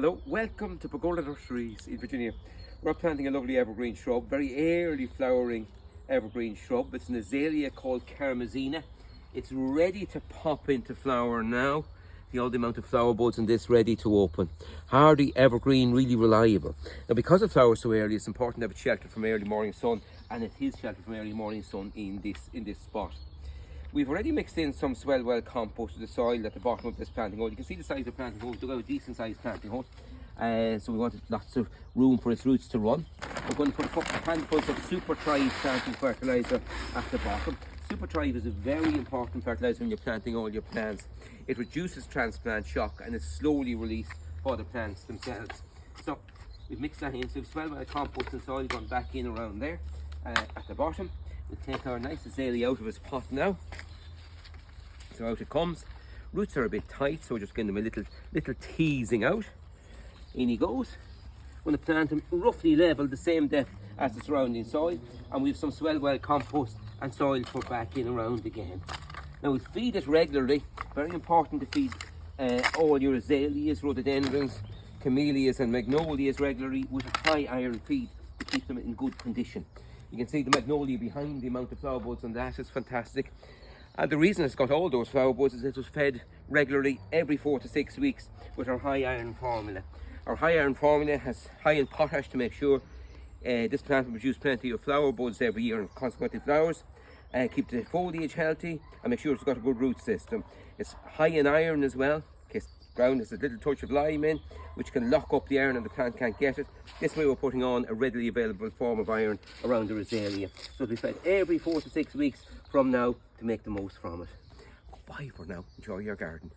Hello, welcome to Pergola Nurseries in Virginia. We're planting a lovely evergreen shrub, very early flowering evergreen shrub. It's an azalea called Kermisina. It's ready to pop into flower now. The old amount of flower buds in this ready to open. Hardy, evergreen, really reliable. Now because it flowers so early, it's important to have it sheltered from early morning sun, and it is sheltered from early morning sun in this spot. We've already mixed in some swell well compost to the soil at the bottom of this planting hole. You can see the size of the planting hole. We've got a decent sized planting hole. So we wanted lots of room for its roots to run. We're going to put a couple of handfuls of Super Thrive planting fertilizer at the bottom. Super Thrive is a very important fertilizer when you're planting all your plants. It reduces transplant shock and is slowly released for the plants themselves. So we've mixed that in. So we've swell well compost and soil gone back in around there at the bottom. We'll take our nice azalea out of its pot now. So out it comes. Roots are a bit tight, so we're just getting them a little teasing out. In he goes. We're going to plant him roughly level, the same depth as the surrounding soil, and we have some swell well compost and soil put back in around again. Now we feed it regularly. Very important to feed all your azaleas, rhododendrons, camellias and magnolias regularly with a high iron feed to keep them in good condition. You can see the magnolia behind, the amount of flower buds on that is fantastic. And the reason it's got all those flower buds is it was fed regularly every 4 to 6 weeks with our high iron formula. Our high iron formula has high in potash to make sure this plant will produce plenty of flower buds every year and consequently flowers. Keep the foliage healthy and make sure it's got a good root system. It's high in iron as well. In case the ground has a little touch of lime in, which can lock up the iron and the plant can't get it. This way we're putting on a readily available form of iron around the azalea. So it'll be fed every 4 to 6 weeks from now to make the most from it. Bye for now. Enjoy your garden.